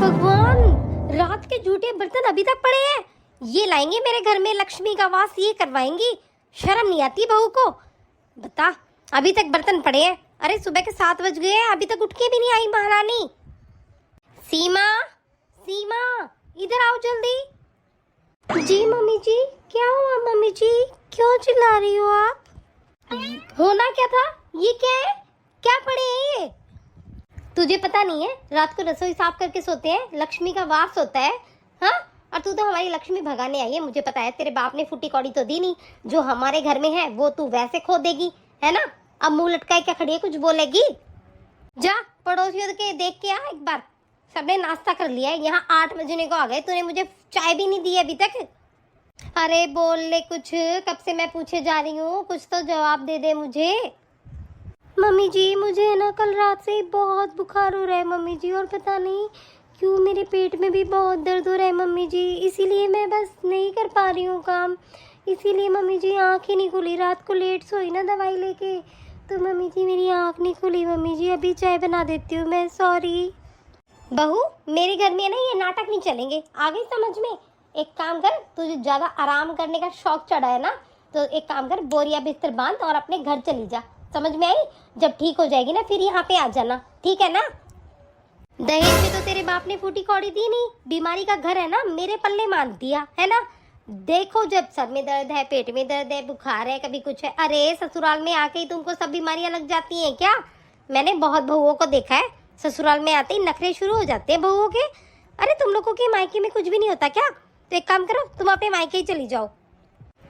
भगवान, रात के जूठे बर्तन अभी तक पड़े हैं। ये लाएंगे मेरे घर में लक्ष्मी का वास, ये करवाएंगी। शर्म नहीं आती बहू को। बता, अभी तक बर्तन पड़े हैं। अरे सुबह के 7 बज गए हैं, अभी तक उठ के भी नहीं आई महारानी। सीमा, सीमा, इधर आओ जल्दी। जी मम्मी जी। क्या हुआ मम्मी जी, क्यों चिल्ला रही हो आप? होना क्या था? ये क्या है? क्या पड़े हैं ये? तुझे पता नहीं है, रात को रसोई साफ करके सोते हैं, लक्ष्मी का वास होता है। हाँ, और तू तो हमारी लक्ष्मी भगाने आई है। मुझे पता है, तेरे बाप ने फूटी कौड़ी तो दी नहीं। जो हमारे घर में है वो तू वैसे खो देगी, है ना? अब मुंह लटकाए क्या खड़ी है, कुछ बोलेगी? जा पड़ोसियों के देख के आ एक बार। सबने नाश्ता कर लिया है, यहाँ 8 बजने को आ गए, तूने मुझे चाय भी नहीं दी अभी तक। अरे बोल ले कुछ, कब से मैं पूछे जा रही हूँ, कुछ तो जवाब दे दे मुझे। मम्मी जी, मुझे ना कल रात से बहुत बुखार हो रहा है मम्मी जी, और पता नहीं क्यों मेरे पेट में भी बहुत दर्द हो रहा है मम्मी जी, इसीलिए मैं बस नहीं कर पा रही हूँ काम। इसीलिए मम्मी जी आँख ही नहीं खुली, रात को लेट सोई ना दवाई लेके, तो मम्मी जी मेरी आँख नहीं खुली। मम्मी जी अभी चाय बना देती हूँ मैं, सॉरी। बहू, मेरे घर में ना ये नाटक नहीं चलेंगे, आ गई समझ में? एक काम कर, तुझे ज़्यादा आराम करने का शौक चढ़ा है ना, तो एक काम कर, बोरिया बिस्तर बांध और अपने घर चली जा। समझ में आई? जब ठीक हो जाएगी ना फिर यहाँ पे आ जाना, ठीक है ना? दहेज में तो तेरे बाप ने फूटी कौड़ी दी नहीं, बीमारी का घर है ना, मेरे पल्ले मान दिया है ना। देखो, जब सर में दर्द है, पेट में दर्द है, बुखार है, कभी कुछ है। अरे ससुराल में आके ही तुमको सब बीमारियां लग जाती हैं क्या? मैंने बहुत बहुओं को देखा है, ससुराल में आते ही नखरे शुरू हो जाते हैं बहुओं के। अरे तुम लोगों के मायके में कुछ भी नहीं होता क्या? तो एक काम करो, तुम अपने मायके ही चली जाओ।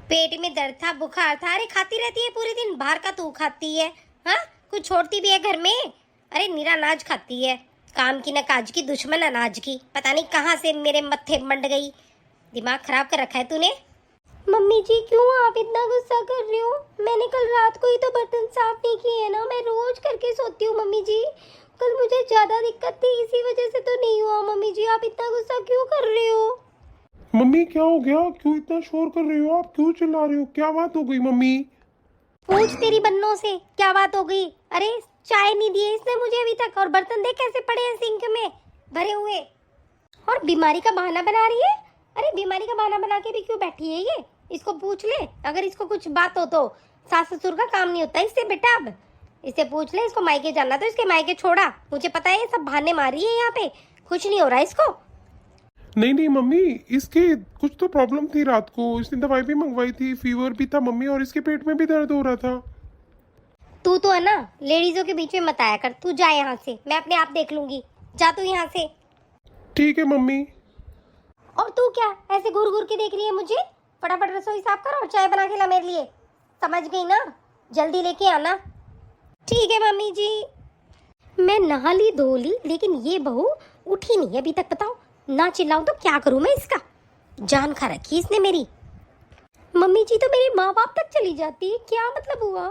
पेट में दर्द था, बुखार था, अरे खाती रहती है पूरे दिन, बाहर का तू खाती है। हाँ, कुछ छोड़ती भी है घर में? अरे निरा अनाज खाती है, काम की न काज की, दुश्मन अनाज की। पता नहीं कहाँ से मेरे मत्थे मंड गई, दिमाग खराब कर रखा है तूने। मम्मी जी क्यों आप इतना गुस्सा कर रही हो? मैंने कल रात को ही तो बर्तन साफ नहीं किए ना, मैं रोज करके सोती हूँ मम्मी जी। कल मुझे ज्यादा दिक्कत थी, इसी वजह से तो नहीं हुआ। मम्मी जी आप इतना गुस्सा क्यों कर रहे हो? मम्मी क्या हो गया, क्यों इतना शोर कर रही हो आप, क्यों चिल्ला रही हो, क्या बात हो गई मम्मी? पूछ तेरी बन्नों से क्या बात हो गई। अरे चाय नहीं दी है इसने मुझे अभी तक, और बर्तन देख कैसे पड़े हैं सिंक में भरे हुए, और बीमारी का बहाना बना रही है। अरे बीमारी का बहाना बना के भी क्यों बैठी है ये? इसको पूछ ले, अगर इसको कुछ बात हो तो। सास ससुर का काम नहीं होता इससे बेटा, अब इससे पूछ ले। इसको मायके जाना तो इसके मायके छोड़ा, मुझे पता है ये सब बहाने मार रही है यहाँ पे, कुछ नहीं हो रहा इसको। नहीं नहीं मम्मी, इसके कुछ तो प्रॉब्लम थी रात को, इसने दवाई भी मंगवाई थी, फीवर भी था मम्मी, और इसके पेट में भी दर्द हो रहा था। तू तो है ना, लेडीजों के बीच में मत आया कर। तू जा यहाँ से, मैं अपने आप देख लूंगी। जा तू यहाँ से। ठीक है मम्मी। और तू क्या ऐसे घूर घूर के देख रही है मुझे? फटाफट रसोई साफ कर और चाय बना के ला मेरे लिए। समझ गई ना? जल्दी लेके आना। ठीक है मम्मी जी। मैं नहा ली धो ली, लेकिन ये बहू उठी नहीं अभी तक। बताओ, ना चिल्लाऊं तो क्या करूं मैं इसका? जान खा रखी इसने मेरी। मम्मी जी तो मेरे माँ बाप तक चली जाती है, क्या मतलब हुआ?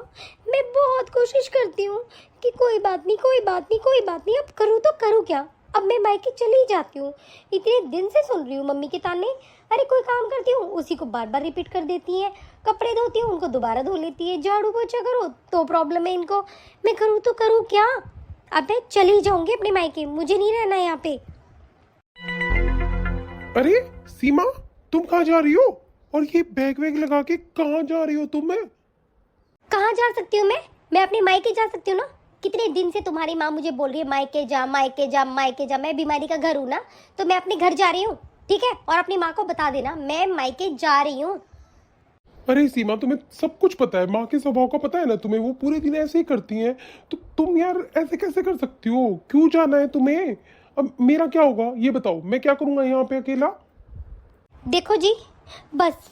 मैं बहुत कोशिश करती हूँ कि कोई बात नहीं, कोई बात नहीं, कोई बात नहीं, अब करूँ तो करूँ क्या? अब मैं मायके चली जाती हूँ। इतने दिन से सुन रही हूँ मम्मी के ताने। अरे कोई काम करती हूँ उसी को बार बार रिपीट कर देती हैं, कपड़े धोती हूँ उनको दोबारा धो लेती है, झाड़ू पोछा करो तो प्रॉब्लम है इनको। मैं करूँ तो करूँ क्या? अब मैं चली जाऊँगी अपने मायके, मुझे नहीं रहना यहाँ पे। अरे सीमा, तुम कहाँ जा रही हो, और ये बैग वैग लगा के कहाँ जा रही हो तुम? मैं कहाँ जा सकती हूँ मैं अपने मायके जा सकती हूँ ना। कितने दिन से तुम्हारी माँ मुझे बोल रही है मायके जा, मायके जा, मायके जा। मैं बीमारी का घर हूँ ना, तो मैं अपने घर जा रही हूँ, ठीक है? और अपनी माँ को बता देना मैं मायके जा रही हूँ। अरे सीमा, तुम्हें सब कुछ पता है, माँ के स्वभाव का पता है ना तुम्हें, वो पूरे दिन ऐसे ही करती हैं, तो तुम यार ऐसे कैसे कर सकती हो? क्यों जाना है तुम्हें? अब मेरा क्या होगा ये बताओ, मैं क्या करूंगा यहाँ पे अकेला? देखो जी, बस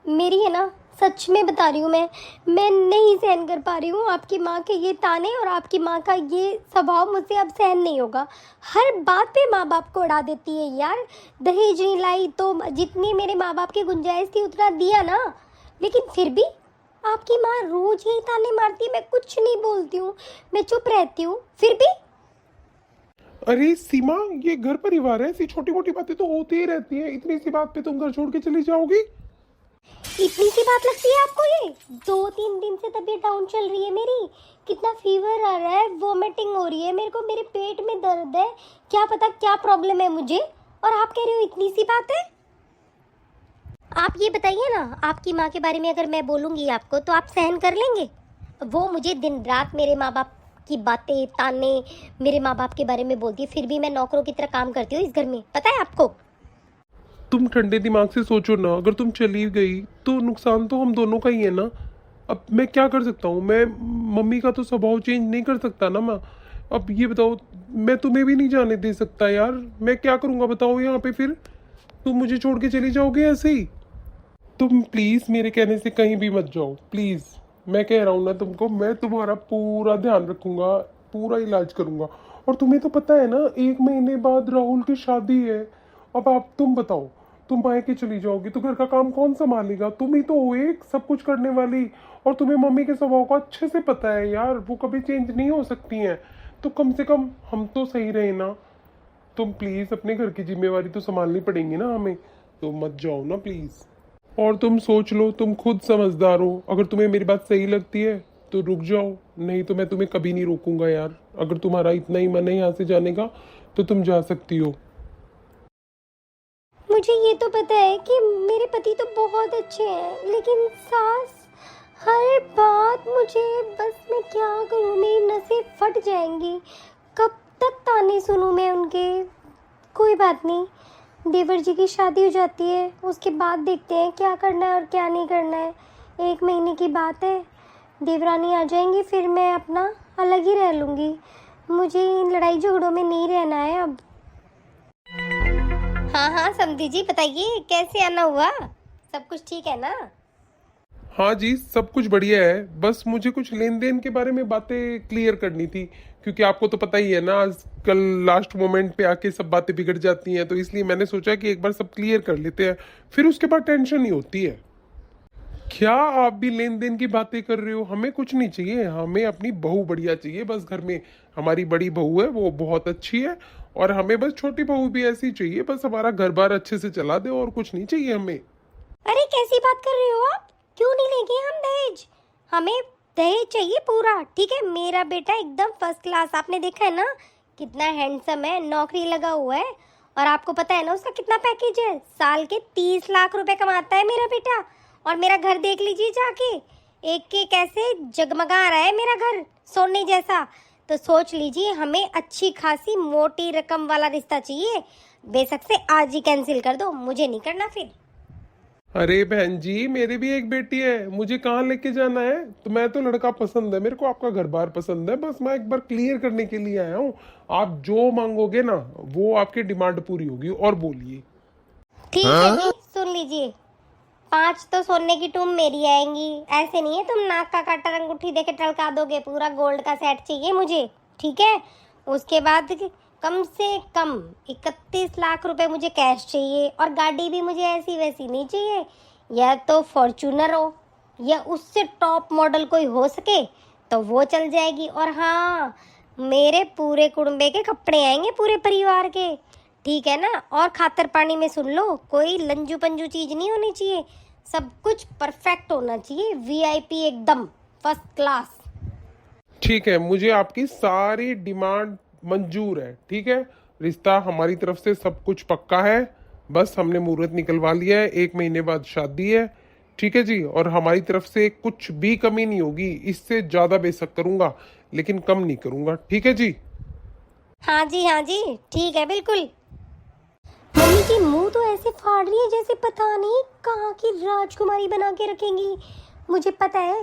मेरी है ना, सच में बता रही हूँ मैं नहीं सहन कर पा रही हूँ आपकी माँ के ये ताने, और आपकी माँ का ये स्वभाव मुझसे अब सहन नहीं होगा। हर बात पे माँ बाप को उड़ा देती है यार। दहेज नहीं लाई तो जितनी मेरे माँ बाप की गुंजाइश थी उतना दिया ना, लेकिन फिर भी आपकी माँ रोज यही ताने मारती है। मैं कुछ नहीं बोलती हूँ, मैं चुप रहती हूँ, फिर भी। अरे सीमा, ये घर परिवार है, ऐसी छोटी मोटी बातें तो होती ही रहती हैं, इतनी सी बात पे तुम घर छोड़ के चली जाओगी? इतनी सी बात लगती है आपको ये? 2-3 दिन से तबीयत डाउन चल रही है मेरी, कितना फीवर आ रहा है, वोमिटिंग हो रही है मेरे को, मेरे पेट में दर्द है, क्या पता क्या प्रॉब्लम है मुझे, और आप कह रहे हो इतनी सी बात है। आप ये बताइए ना, आपकी माँ के बारे में अगर मैं बोलूँगी आपको तो आप सहन कर लेंगे? वो मुझे दिन रात मेरे माँ बाप की बातें ताने मेरे माँ बाप के बारे में बोलती है, फिर भी मैं नौकरों की तरह काम करती हूँ इस घर में, पता है आपको? तुम ठंडे दिमाग से सोचो ना, अगर तुम चली गई तो नुकसान तो हम दोनों का ही है ना। अब मैं क्या कर सकता हूँ? मैं मम्मी का तो स्वभाव चेंज नहीं कर सकता ना मैं। अब ये बताओ, मैं तुम्हें भी नहीं जाने दे सकता यार। मैं क्या करूँगा बताओ यहाँ पे फिर? तुम मुझे छोड़ के चली जाओगे ऐसे ही? तुम प्लीज मेरे कहने से कहीं भी मत जाओ प्लीज। मैं कह रहा हूँ ना तुमको, मैं तुम्हारा पूरा ध्यान रखूंगा, पूरा इलाज करूंगा। और तुम्हें तो पता है ना, 1 महीने बाद राहुल की शादी है। अब आप तुम बताओ, तुम मायके चली जाओगी तो घर का काम कौन संभालेगा? तुम ही तो हो एक सब कुछ करने वाली। और तुम्हें मम्मी के स्वभाव का अच्छे से पता है यार, वो कभी चेंज नहीं हो सकती हैं। तो कम से कम हम तो सही रहे ना। तुम प्लीज अपने घर की जिम्मेवारी तो संभालनी पड़ेगी ना हमें। तो मत जाओ ना प्लीज। और तुम सोच लो, तुम खुद समझदार हो, अगर तुम्हें मेरी बात सही लगती है तो रुक जाओ, नहीं तो मैं तुम्हें कभी नहीं रोकूंगा यार। अगर तुम्हारा इतना ही मन है यहाँ से जाने का तो तुम जा सकती हो। मुझे ये तो पता है कि मेरे पति तो बहुत अच्छे हैं, लेकिन सास हर बात मुझे, बस मैं क्या करूँ, मेरी नसें फट जाएंगी। कब तक ताने सुनूँ मैं उनके? कोई बात नहीं, देवर जी की शादी हो जाती है, उसके बाद देखते हैं क्या करना है और क्या नहीं करना है। 1 महीने की बात है, देवरानी आ जाएंगी, फिर मैं अपना अलग ही रह लूँगी। मुझे इन लड़ाई झगड़ों में नहीं रहना है अब। हाँ हाँ समधी जी, बताइए कैसे आना हुआ? सब कुछ ठीक है ना? हाँ जी, सब कुछ बढ़िया है। बस मुझे कुछ लेन देन के बारे में बातें क्लियर करनी थी, क्योंकि आपको तो पता ही है ना, आजकल लास्ट मोमेंट पे आके सब बातें बिगड़ जाती हैं। तो इसलिए मैंने सोचा कि एक बार सब क्लियर कर लेते हैं, फिर उसके बाद टेंशन नहीं होती है। क्या आप भी लेन देन की बातें कर रहे हो? हमें कुछ नहीं चाहिए, हमें अपनी बहू बढ़िया चाहिए बस घर में। हमारी बड़ी बहू है वो बहुत अच्छी है, और हमें बस छोटी बहू भी ऐसी चाहिए, बस हमारा घर बार अच्छे से चला दे, और कुछ नहीं चाहिए हमें। अरे कैसी बात कर रहे हो आप? क्यों नहीं लेंगे हम दहेज? हमें दहेज चाहिए पूरा, ठीक है? मेरा बेटा एकदम फर्स्ट क्लास, आपने देखा है ना कितना हैंडसम है, नौकरी लगा हुआ है, और आपको पता है ना उसका कितना पैकेज है? साल के 30 लाख रुपए कमाता है मेरा बेटा। और मेरा घर देख लीजिए जाके, एक एक ऐसे जगमगा रहा है मेरा घर, सोने जैसा। तो सोच लीजिए, हमें अच्छी खासी मोटी रकम वाला रिश्ता चाहिए। बेशक से आज ही कैंसिल कर दो, मुझे नहीं करना फिर। अरे बहन जी, मेरी भी एक बेटी है, मुझे कहाँ लेके जाना है? तो मैं तो लड़का पसंद है मेरे को, आपका घर बार पसंद है, बस मैं एक बार क्लियर करने के लिए आया हूँ। आप जो मांगोगे ना वो आपकी डिमांड पूरी होगी। और बोलिए। ठीक है जी, सुन लीजिए, 5 तो सोने की टूम मेरी आएंगी। ऐसे नहीं है तुम नाक का काटा अंगूठी देके टलका दोगे, पूरा गोल्ड का सेट चाहिए मुझे, ठीक है? उसके बाद कम से कम 31 लाख रुपए मुझे कैश चाहिए, और गाड़ी भी मुझे ऐसी वैसी नहीं चाहिए, या तो फॉर्च्यूनर हो या उससे टॉप मॉडल कोई हो सके तो वो चल जाएगी। और हाँ, मेरे पूरे कुड़बे के कपड़े आएंगे, पूरे परिवार के, ठीक है ना? और खातर पानी में सुन लो, कोई लंजू पंजू चीज नहीं होनी चाहिए, सब कुछ परफेक्ट होना चाहिए, वीआईपी एकदम फर्स्ट क्लास। ठीक है, मुझे आपकी सारी डिमांड मंजूर है, ठीक है? रिश्ता हमारी तरफ से सब कुछ पक्का है, बस हमने मुहूर्त निकलवा लिया है, 1 महीने बाद शादी है, ठीक है जी? और हमारी तरफ से कुछ भी कमी नहीं होगी, इससे ज्यादा बेशक करूंगा लेकिन कम नहीं करूंगा, ठीक है जी? हाँ जी ठीक है बिल्कुल। मम्मी जी मुंह तो ऐसे फाड़ रही है जैसे पता नहीं कहाँ की राजकुमारी बना के रखेंगी। मुझे पता है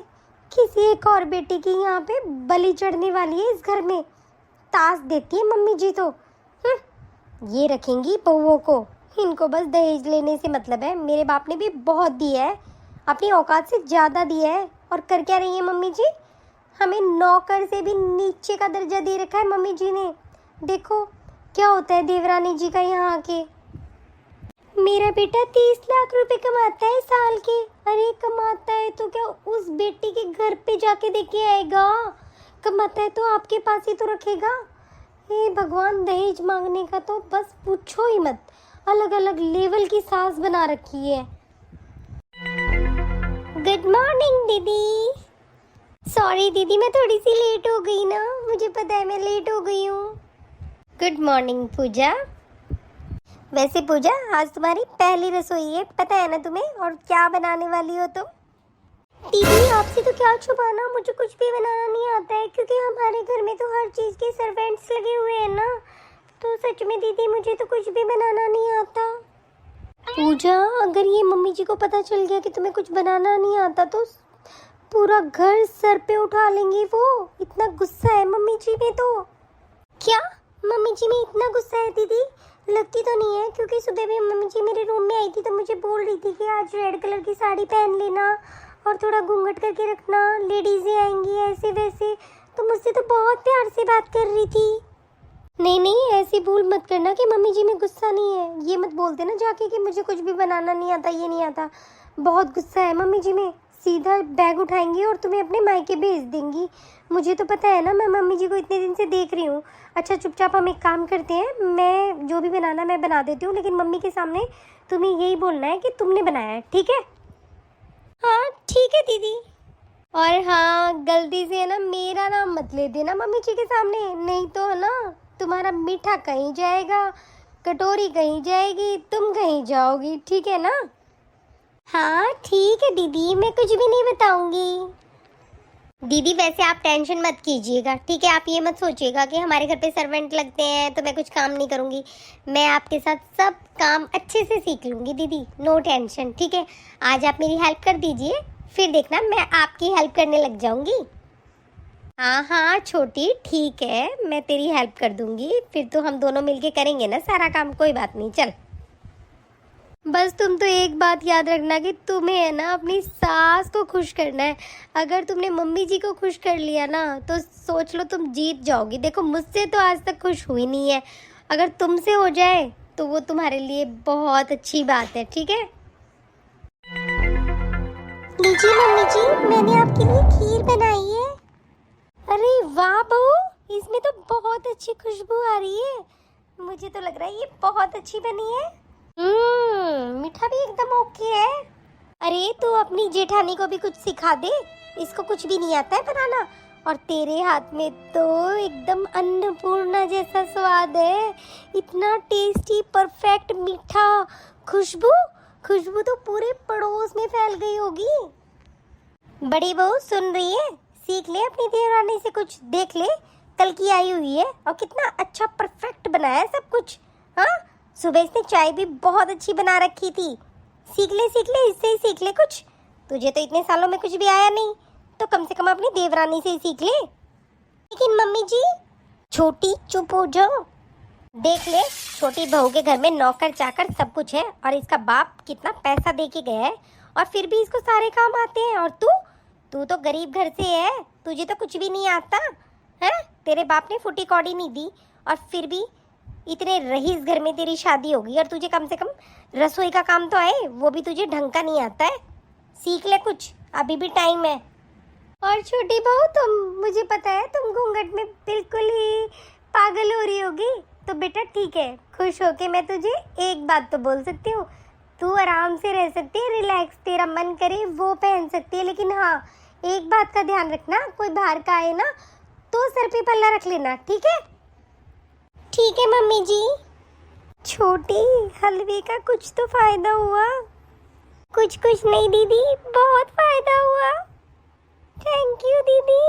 किसी एक और बेटी की यहाँ पे बलि चढ़ने वाली है इस घर में। ताश देती है मम्मी जी तो। ये रखेंगी बहुओं को, इनको बस दहेज लेने से मतलब है। मेरे बाप ने भी बहुत दिया है, अपनी औकात से ज़्यादा दिया है। और कर क्या रही है मम्मी जी? हमें नौकर से भी नीचे का दर्जा दे रखा है मम्मी जी ने। देखो क्या होता है देवरानी जी का यहाँ आके। मेरा बेटा 30 लाख रुपए कमाता है साल के। अरे कमाता है तो क्या उस बेटी के घर पे जाके देके आएगा? कमाता है तो आपके पास ही तो रखेगा। हे भगवान, दहेज मांगने का तो बस पूछो ही मत, अलग अलग लेवल की सास बना रखी है। गुड मॉर्निंग दीदी। सॉरी दीदी, मैं थोड़ी सी लेट हो गई ना, मुझे पता है मैं लेट हो गई हूँ। गुड मॉर्निंग पूजा। वैसे पूजा, आज तुम्हारी पहली रसोई है, पता है ना तुम्हें? और क्या बनाने वाली हो तुम? दीदी आपसे तो क्या छुपाना, मुझे कुछ भी बनाना नहीं आता है, क्योंकि हमारे घर में तो हर चीज़ के सर्वेंट्स लगे हुए हैं ना। तो सच में दीदी मुझे तो कुछ भी बनाना नहीं आता। पूजा, अगर ये मम्मी जी को पता चल गया कि तुम्हें कुछ बनाना नहीं आता तो पूरा घर सर पे उठा लेंगी वो। इतना गुस्सा है मम्मी जी में तो। क्या मम्मी जी में इतना गुस्सा है दीदी? लगती तो नहीं है, क्योंकि सुबह भी मम्मी जी मेरे रूम में आई थी तो मुझे बोल रही थी कि आज रेड कलर की साड़ी पहन लेना और थोड़ा घूंघट करके रखना, लेडीजें आएंगी ऐसे वैसे। तो मुझसे तो बहुत प्यार से बात कर रही थी। नहीं नहीं, ऐसी भूल मत करना कि मम्मी जी में गुस्सा नहीं है। ये मत बोल देना जाके कि मुझे कुछ भी बनाना नहीं आता, ये नहीं आता। बहुत गुस्सा है मम्मी जी में। सीधा बैग उठाएंगी और तुम्हें अपने मायके भेज देंगी। मुझे तो पता है ना, मैं मम्मी जी को इतने दिन से देख रही हूँ। अच्छा चुपचाप हम एक काम करते हैं, मैं जो भी बनाना मैं बना देती हूँ, लेकिन मम्मी के सामने तुम्हें यही बोलना है कि तुमने बनाया है, ठीक है? हाँ ठीक है दीदी। और हाँ, गलती से है ना मेरा नाम मत ले देना मम्मी जी के सामने, नहीं तो है ना तुम्हारा मीठा कहीं जाएगा, कटोरी कहीं जाएगी, तुम कहीं जाओगी, ठीक है ना? हाँ ठीक है दीदी, मैं कुछ भी नहीं बताऊंगी। दीदी वैसे आप टेंशन मत कीजिएगा, ठीक है? आप ये मत सोचिएगा कि हमारे घर पे सर्वेंट लगते हैं तो मैं कुछ काम नहीं करूंगी। मैं आपके साथ सब काम अच्छे से सीख लूंगी दीदी, नो टेंशन, ठीक है? आज आप मेरी हेल्प कर दीजिए, फिर देखना मैं आपकी हेल्प करने लग जाऊंगी। हाँ हाँ छोटी, ठीक है, मैं तेरी हेल्प कर दूंगी, फिर तो हम दोनों मिलके करेंगे ना सारा काम, कोई बात नहीं। चल बस तुम तो एक बात याद रखना कि तुम्हें है ना अपनी सास को खुश करना है। अगर तुमने मम्मी जी को खुश कर लिया ना तो सोच लो तुम जीत जाओगी। देखो मुझसे तो आज तक खुश हुई नहीं है, अगर तुमसे हो जाए तो वो तुम्हारे लिए बहुत अच्छी बात है, ठीक है? लीजिए मम्मी जी, मैंने आपके लिए खीर बनाई है। अरे वाह बहू, इसमें तो बहुत अच्छी खुशबू आ रही है। मुझे तो लग रहा है ये बहुत अच्छी बनी है। मीठा भी एकदम ओके है। अरे तू अपनी जेठानी को भी कुछ सिखा दे, इसको कुछ भी नहीं आता है बनाना। और तेरे हाथ में तो एकदम अन्नपूर्णा जैसा स्वाद है, इतना टेस्टी, परफेक्ट, मीठा, खुशबू खुशबू तो पूरे पड़ोस में फैल गई होगी। बड़ी बहू सुन रही है? सीख ले अपनी देवरानी से कुछ, देख ले कल की आई हुई है और कितना अच्छा परफेक्ट बनाया है सब कुछ। हाँ, सुबह इसने चाय भी बहुत अच्छी बना रखी थी। सीख ले इससे ही सीख ले कुछ। तुझे तो इतने सालों में कुछ भी आया नहीं, तो कम से कम अपनी देवरानी से ही सीख ले। लेकिन मम्मी जी। छोटी चुप हो जाओ। देख ले, छोटी बहू के घर में नौकर चाकर सब कुछ है और इसका बाप कितना पैसा दे के गया है और फिर भी इसको सारे काम आते हैं। और तू तो गरीब घर से है, तुझे तो कुछ भी नहीं आता है। तेरे बाप ने फुटी कौड़ी नहीं दी और फिर भी इतने रईस घर में तेरी शादी होगी और तुझे कम से कम रसोई का काम तो आए, वो भी तुझे ढंग का नहीं आता है। सीख ले कुछ, अभी भी टाइम है। और छोटी बहू तुम, मुझे पता है तुम घूंघट में बिल्कुल ही पागल हो रही होगी, तो बेटा ठीक है, खुश होके मैं तुझे एक बात तो बोल सकती हूँ, तू आराम से रह सकती है, रिलैक्स, तेरा मन करे वो पहन सकती है। लेकिन हाँ, एक बात का ध्यान रखना, कोई बाहर का आए ना तो सर पे पल्ला रख लेना, ठीक है? ठीक है मम्मी जी। छोटी, हलवे का कुछ तो फायदा हुआ? कुछ नहीं दीदी, बहुत फायदा हुआ। थैंक यू दीदी।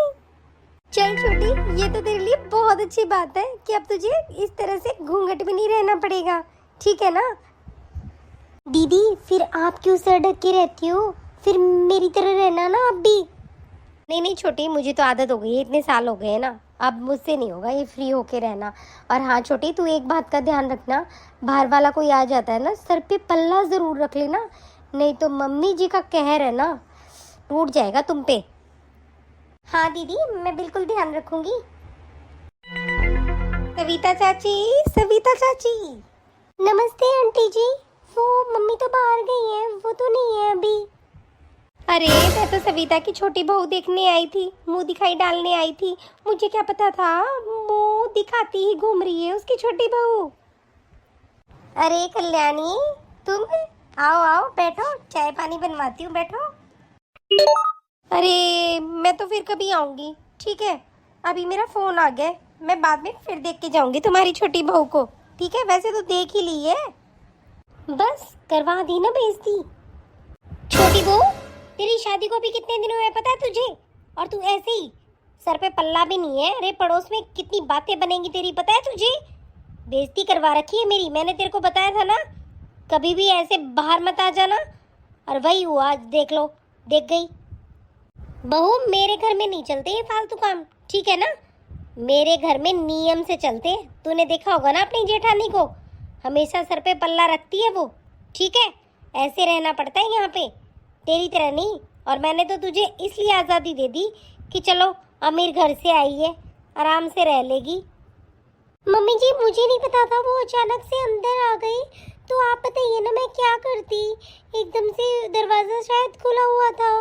चल छोटी, ये तो तेरे लिए बहुत अच्छी बात है कि अब तुझे इस तरह से घूंघट में नहीं रहना पड़ेगा, ठीक है ना? दीदी फिर आप क्यों सर ढक के रहती हो? फिर मेरी तरह रहना ना आप भी। नहीं छोटी, मुझे तो आदत हो गई है, इतने साल हो गए हैं ना, अब मुझसे नहीं होगा ये फ्री होके रहना। और हाँ छोटी, तू एक बात का ध्यान रखना, बाहर वाला कोई आ जाता है ना, सर पे पल्ला ज़रूर रख लेना, नहीं तो मम्मी जी का कहर है ना टूट जाएगा तुम पे। हाँ दीदी, मैं बिल्कुल ध्यान रखूंगी। सविता चाची। नमस्ते आंटी जी। वो मम्मी तो बाहर गई हैं, वो तो नहीं है अभी। अरे मैं तो सविता की छोटी बहू देखने आई थी, मुंह दिखाई डालने आई थी, मुझे क्या पता था मुंह दिखाती ही घूम रही है उसकी छोटी बहू। अरे कल्याणी, तुम आओ बैठो, चाय पानी बनवाती हूँ, बैठो। अरे मैं तो फिर कभी आऊंगी, ठीक है? अभी मेरा फोन आ गया है, मैं बाद में फिर देख के जाऊंगी तुम्हारी छोटी बहू को, ठीक है? वैसे तो देख ही ली है, बस करवा दी ना बेइज्जती। छोटी बहू, तेरी शादी को भी कितने दिन हुए पता है तुझे? और तू ऐसे ही सर पे पल्ला भी नहीं है। अरे पड़ोस में कितनी बातें बनेंगी तेरी, पता है तुझे? बेइज्जती करवा रखी है मेरी। मैंने तेरे को बताया था ना, कभी भी ऐसे बाहर मत आ जाना। और वही हुआ, आज देख लो, देख गई। बहू, मेरे घर में नहीं चलते ये फालतू काम, ठीक है ना? मेरे घर में नियम से चलते। तूने देखा होगा ना अपनी जेठानी को, हमेशा सर पे पल्ला रखती है वो, ठीक है? ऐसे रहना पड़ता है यहाँ पे, तेरी तरह नहीं। और मैंने तो तुझे इसलिए आज़ादी दे दी कि चलो अमीर घर से आई है, आराम से रह लेगी। मम्मी जी, मुझे नहीं पता था, वो अचानक से अंदर आ गई, तो आप बताइए ना मैं क्या करती। एकदम से दरवाज़ा शायद खुला हुआ था,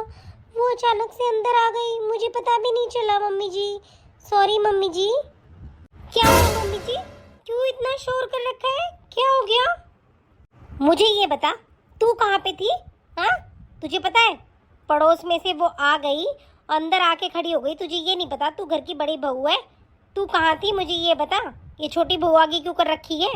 वो अचानक से अंदर आ गई, मुझे पता भी नहीं चला मम्मी जी। सॉरी मम्मी जी। क्या हुआ मम्मी जी? क्यों इतना शोर कर रखा है? क्या हो गया? मुझे ये बता, तू कहाँ पे थी? हाँ, तुझे पता है पड़ोस में से वो आ गई, अंदर आके खड़ी हो गई, तुझे ये नहीं पता तू घर की बड़ी बहू है? तू कहाँ थी मुझे ये बता। ये छोटी बहू आगे क्यों कर रखी है?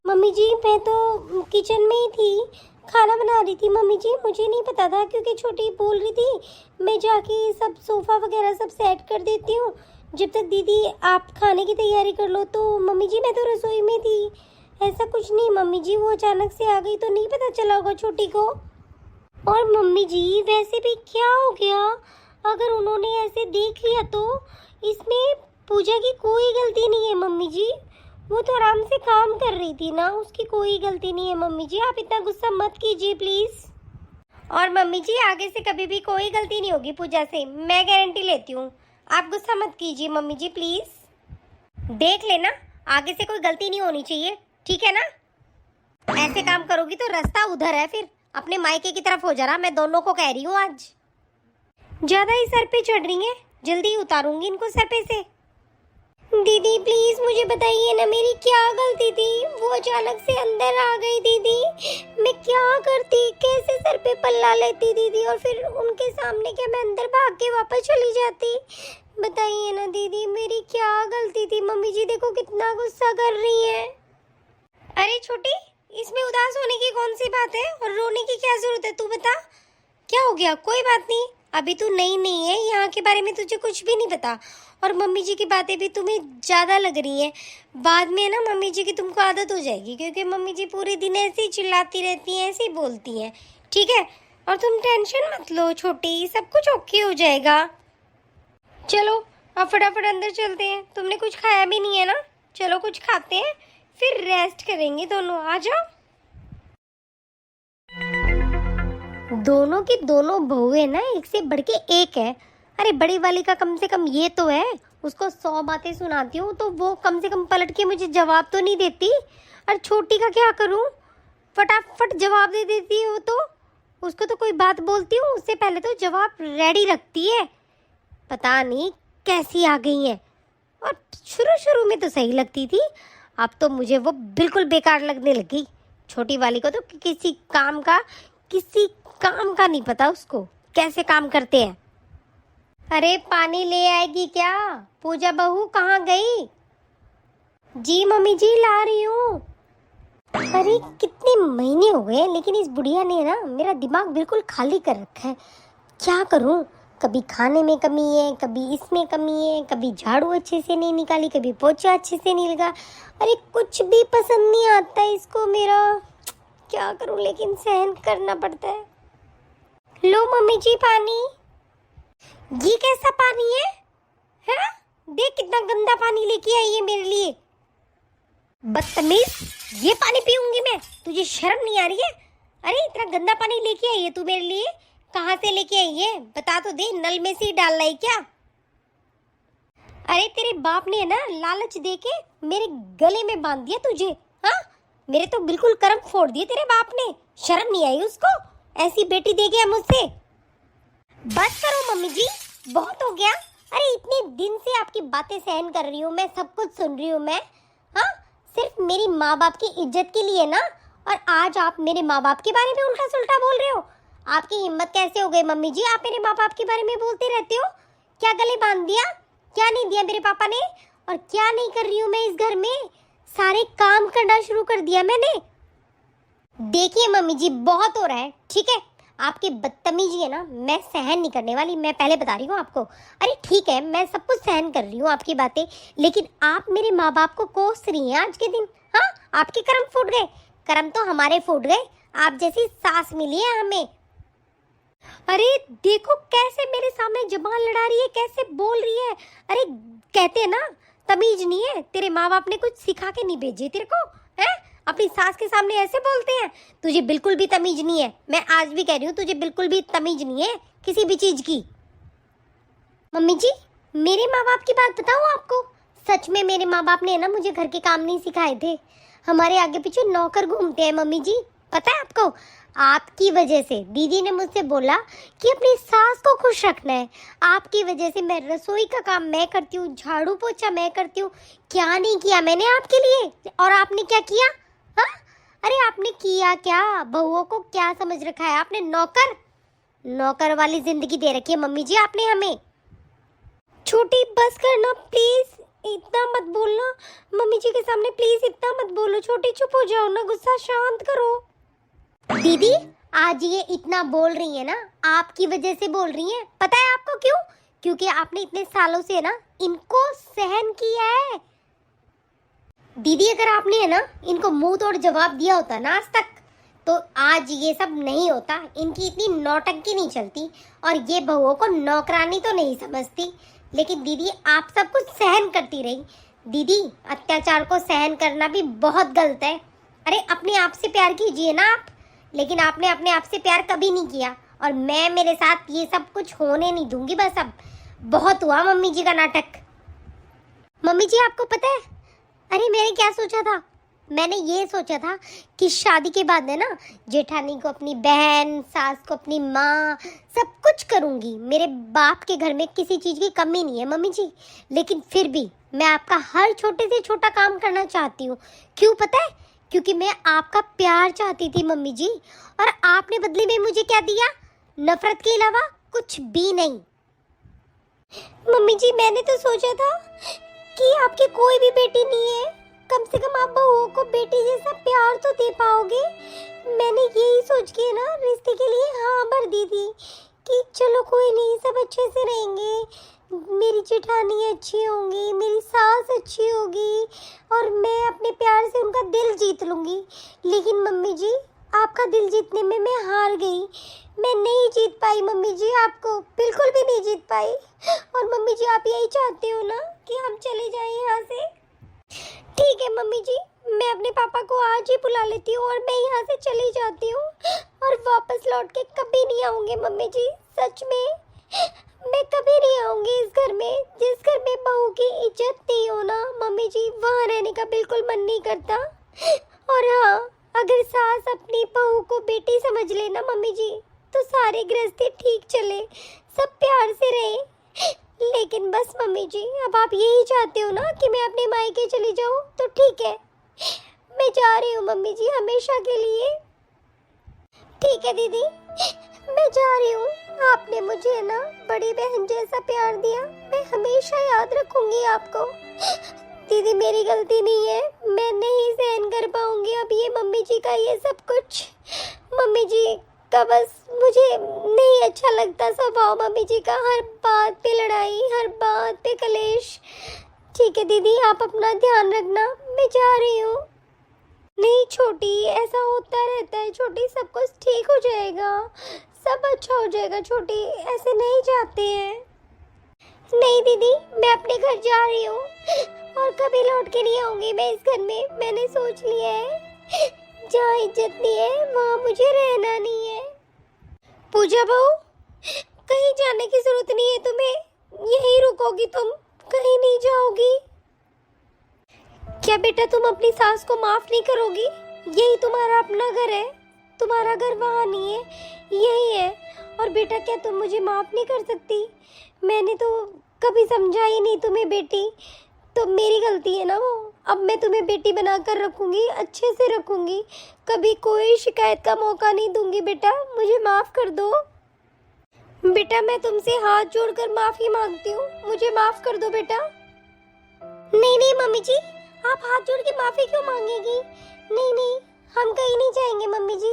मम्मी जी, मैं तो किचन में ही थी, खाना बना रही थी मम्मी जी। मुझे नहीं पता था, क्योंकि छोटी बोल रही थी मैं जाके सब सोफ़ा वगैरह सब सेट कर देती हूँ, जब तक दीदी आप खाने की तैयारी कर लो। तो मम्मी जी मैं तो रसोई में थी। ऐसा कुछ नहीं मम्मी जी, वो अचानक से आ गई तो नहीं पता चला होगा छोटी को। और मम्मी जी वैसे भी क्या हो गया, अगर उन्होंने ऐसे देख लिया तो? इसमें पूजा की कोई गलती नहीं है मम्मी जी, वो तो आराम से काम कर रही थी ना, उसकी कोई गलती नहीं है मम्मी जी। आप इतना गुस्सा मत कीजिए प्लीज़। और मम्मी जी आगे से कभी भी कोई गलती नहीं होगी पूजा से, मैं गारंटी लेती हूँ। आप गुस्सा मत कीजिए मम्मी जी प्लीज़। देख लेना, आगे से कोई गलती नहीं होनी चाहिए, ठीक है ना? ऐसे काम करोगी तो रास्ता उधर है, फिर अपने मायके की तरफ हो जा रहा। मैं दोनों को कह रही हूँ, आज ज़्यादा ही सर पे चढ़ रही हैं, जल्दी उतारूंगी इनको सर पे से। दीदी प्लीज मुझे बताइए ना, मेरी क्या गलती थी? वो अचानक से अंदर आ गई दीदी, मैं क्या करती, कैसे सर पे पल्ला लेती दीदी, और फिर उनके सामने क्या मैं अंदर भाग के वापस चली जाती? बताइए ना दीदी, मेरी क्या गलती थी? मम्मी जी देखो कितना गुस्सा कर रही है। अरे छोटी, इसमें उदास होने की कौन सी बात है, और रोने की क्या जरूरत है? तू बता क्या हो गया? कोई बात नहीं, अभी तू नई नहीं है, यहाँ के बारे में तुझे कुछ भी नहीं पता, और मम्मी जी की बातें भी तुम्हें ज़्यादा लग रही हैं। बाद में ना मम्मी जी की तुमको आदत हो जाएगी, क्योंकि मम्मी जी पूरे दिन ऐसे ही चिल्लाती रहती हैं, ऐसे ही बोलती हैं, ठीक है? और तुम टेंशन मत लो छोटी, सब कुछ ओके हो जाएगा। चलो अब फटाफट अंदर चलते हैं, तुमने कुछ खाया भी नहीं है ना? चलो कुछ खाते हैं, फिर रेस्ट करेंगे दोनों, आ जाओ। दोनों की दोनों बहुएं ना एक से बढ़ के एक है। अरे बड़ी वाली का कम से कम ये तो है, उसको 100 बातें सुनाती हूँ तो वो कम से कम पलट के मुझे जवाब तो नहीं देती। और छोटी का क्या करूँ, फटाफट जवाब दे देती है वो तो। उसको तो कोई बात बोलती हूँ उससे पहले तो जवाब रेडी रखती है। पता नहीं कैसी आ गई है। और शुरू शुरू में तो सही लगती थी, अब तो मुझे वो बिल्कुल बेकार लगने लगी। छोटी वाली को तो किसी काम का नहीं पता, उसको कैसे काम करते हैं। अरे पानी ले आएगी क्या? पूजा बहू कहाँ गई? जी मम्मी जी ला रही हूँ। अरे कितने महीने हो गए, लेकिन इस बुढ़िया ने ना मेरा दिमाग बिल्कुल खाली कर रखा है। क्या करूँ, कभी खाने में कमी है, कभी इसमें कमी है, कभी झाड़ू अच्छे से नहीं निकाली, कभी पोछा अच्छे से नहीं लगा। अरे कुछ भी पसंद नहीं आता इसको मेरा, क्या करूँ, लेकिन सहन करना पड़ता है। लो मम्मी जी पानी। ये कैसा पानी है? देख कितना गंदा पानी लेके आई है मेरे लिए, बदतमीज। ये पानी पीऊंगी मैं? तुझे शर्म नहीं आ रही है? अरे इतना गंदा पानी लेके आई है तू मेरे लिए, कहाँ से लेके आई है बता तो दे, नल में से ही डाल रही क्या? अरे तेरे बाप ने ना लालच देके मेरे गले में बांध दिया तुझे। हाँ, मेरे तो बिल्कुल कर्म फोड़ दिए तेरे बाप ने, शर्म नहीं आई उसको, ऐसी बेटी दे गया मुझसे। बस करो मम्मी जी, बहुत हो गया। अरे इतने दिन से आपकी बातें सहन कर रही हूँ मैं, सब कुछ सुन रही हूँ मैं। हाँ, सिर्फ मेरी माँ बाप की इज्जत के लिए ना, और आज आप मेरे माँ बाप के बारे में उल्टा सुल्टा बोल रहे हो। आपकी हिम्मत कैसे हो गई मम्मी जी? आप मेरे माँ बाप के बारे में बोलते रहते हो। क्या गले बांध दिया? क्या नहीं दिया मेरे पापा ने? और क्या नहीं कर रही हूँ मैं इस घर में? सारे काम करना शुरू कर दिया मैंने। देखिए मम्मी जी, बहुत हो रहा है, ठीक है? आपकी बदतमीजी है ना, मैं सहन नहीं करने वाली। मैं पहले बता रही हूँ आपको। अरे ठीक है, मैं सब कुछ सहन कर रही हूँ आपकी बातें, लेकिन आप मेरे माँ बाप को कोस रही हैं आज के दिन। हाँ, आपके कर्म फूट गए। कर्म तो हमारे फूट गए। आप जैसी सास मिली है हमें। अरे देखो कैसे मेरे सामने जबान लड़ा रही है, कैसे बोल रही है। अरे कहते हैं ना, तमीज नहीं है। तेरे माँ बाप ने कुछ सिखा के नहीं भेजे तेरे को, हैं? अपनी सास के सामने ऐसे बोलते हैं। तुझे बिल्कुल भी तमीज नहीं है। मैं आज भी कह रही हूँ, तुझे बिल्कुल भी तमीज नहीं है किसी भी चीज की। मम्मी जी, मेरे माँ बाप की बात बताऊँ आपको? सच में मेरे माँ बाप ने ना मुझे घर के काम नहीं सिखाए थे। हमारे आगे पीछे नौकर घूमते हैं मम्मी जी, पता है आपको? आपकी वजह से दीदी ने मुझसे बोला कि अपनी सास को खुश रखना है। आपकी वजह से मैं रसोई का काम मैं करती हूँ, झाड़ू पोछा मैं करती हूँ। क्या नहीं किया मैंने आपके लिए? और आपने क्या किया? हाँ, अरे आपने किया क्या? बहुओं को क्या समझ रखा है आपने? नौकर नौकर वाली जिंदगी दे रखी है मम्मी जी आपने हमें। छोटी बस करना प्लीज, इतना मत बोलना मम्मी जी के सामने, प्लीज इतना मत बोलो। छोटी चुप हो जाओ ना, गुस्सा शांत करो। दीदी, आज ये इतना बोल रही है ना, आपकी वजह से बोल रही है। पता है आपको क्यों? क्योंकि आपने इतने सालों से ना इनको सहन किया है। दीदी, अगर आपने है ना इनको मुंह तोड़ जवाब दिया होता ना आज तक, तो आज ये सब नहीं होता। इनकी इतनी नौटंकी नहीं चलती, और ये बहुओं को नौकरानी तो नहीं समझती। लेकिन दीदी, आप सब कुछ सहन करती रही। दीदी, अत्याचार को सहन करना भी बहुत गलत है। अरे अपने आप से प्यार कीजिए ना आप। लेकिन आपने अपने आप से प्यार कभी नहीं किया, और मैं मेरे साथ ये सब कुछ होने नहीं दूंगी। बस अब बहुत हुआ मम्मी जी का नाटक। मम्मी जी, आपको पता है, अरे मैंने क्या सोचा था? मैंने ये सोचा था कि शादी के बाद है ना, जेठानी को अपनी बहन, सास को अपनी माँ, सब कुछ करूँगी। मेरे बाप के घर में किसी चीज़ की कमी नहीं है मम्मी जी। लेकिन फिर भी मैं आपका हर छोटे से छोटा काम करना चाहती हूँ। क्यों पता है? क्योंकि मैं आपका प्यार चाहती थी मम्मी जी, और आपने बदले में मुझे क्या दिया? नफरत के अलावा कुछ भी नहीं। मम्मी जी, मैंने तो सोचा था कि आपकी कोई भी बेटी नहीं है, कम से कम आप बहुओं को बेटी जैसा प्यार तो दे पाओगे। मैंने यही सोच के ना रिश्ते के लिए हाँ भर दी थी कि चलो कोई नहीं, सब अच्छे से रहेंगे, मेरी जेठानी अच्छी होंगी, मेरी सास अच्छी होगी, और मैं अपने प्यार से उनका दिल जीत लूँगी। लेकिन मम्मी जी, आपका दिल जीतने में मैं हार गई। मैं नहीं जीत पाई मम्मी जी, आपको बिल्कुल भी नहीं जीत पाई। और मम्मी जी, आप यही चाहते हो ना कि हम चले जाएं यहाँ से? ठीक है मम्मी जी, मैं अपने पापा को आज ही बुला लेती हूँ और मैं यहाँ से चली जाती हूँ, और वापस लौट के कभी नहीं आऊँगी मम्मी जी। सच में मैं कभी नहीं आऊँगी इस घर में। जिस घर में बहू की इज्जत नहीं हो ना मम्मी जी, वहाँ रहने का बिल्कुल मन नहीं करता। और हाँ, अगर सास अपनी बहू को बेटी समझ ले ना मम्मी जी, तो सारे गृहस्थी ठीक चले, सब प्यार से रहे। लेकिन बस मम्मी जी, अब आप यही चाहते हो ना कि मैं अपने मायके चली जाऊँ, तो ठीक है, मैं जा रही हूँ मम्मी जी, हमेशा के लिए। ठीक है दीदी, मैं जा रही हूँ। आपने मुझे ना बड़ी बहन जैसा प्यार दिया, मैं हमेशा याद रखूंगी आपको। दीदी, मेरी गलती नहीं है, मैं नहीं सहन कर पाऊंगी अब ये मम्मी जी का ये सब कुछ। मम्मी जी का बस मुझे नहीं अच्छा लगता स्वभाव मम्मी जी का, हर बात पे लड़ाई, हर बात पे कलेश। ठीक है दीदी, आप अपना ध्यान रखना, मैं जा रही हूँ। नहीं छोटी, ऐसा होता रहता है छोटी, सब कुछ ठीक हो जाएगा, सब अच्छा हो जाएगा छोटी, ऐसे नहीं जाते हैं। नहीं दीदी, मैं अपने घर जा रही हूँ और कभी लौट के नहीं आऊंगी मैं इस घर में। मैंने सोच लिया है, जहाँ इज्जत नहीं है वहाँ मुझे रहना नहीं है। पूजा बहू, कहीं जाने की जरूरत नहीं है तुम्हें, यहीं रुकोगी तुम, कहीं नहीं जाओगी। क्या बेटा, तुम अपनी सास को माफ नहीं करोगी? यही तुम्हारा अपना घर है, तुम्हारा घर वहाँ नहीं है, यही है। और बेटा, क्या तुम मुझे माफ नहीं कर सकती? मैंने तो कभी समझा ही नहीं तुम्हें बेटी, तो मेरी गलती है ना वो। अब मैं तुम्हें बेटी बनाकर रखूंगी, अच्छे से रखूंगी, कभी कोई शिकायत का मौका नहीं दूंगी बेटा, मुझे माफ़ कर दो। बेटा मैं तुमसे हाथ जोड़कर माफ़ी मांगती हूँ, मुझे माफ़ कर दो बेटा। नहीं नहीं मम्मी जी, आप हाथ जोड़ के माफ़ी क्यों मांगेगी? नहीं नहीं, हम कहीं नहीं जाएंगे मम्मी जी।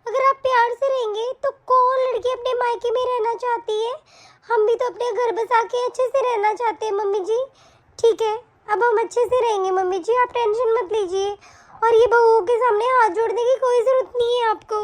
अगर आप प्यार से रहेंगे तो कौन लड़की अपने मायके में रहना चाहती है? हम भी तो अपने घर बसा के अच्छे से रहना चाहते हैं मम्मी जी। ठीक है, अब हम अच्छे से रहेंगे मम्मी जी, आप टेंशन मत लीजिए। और ये बहुओं के सामने हाथ जोड़ने की कोई ज़रूरत नहीं है आपको।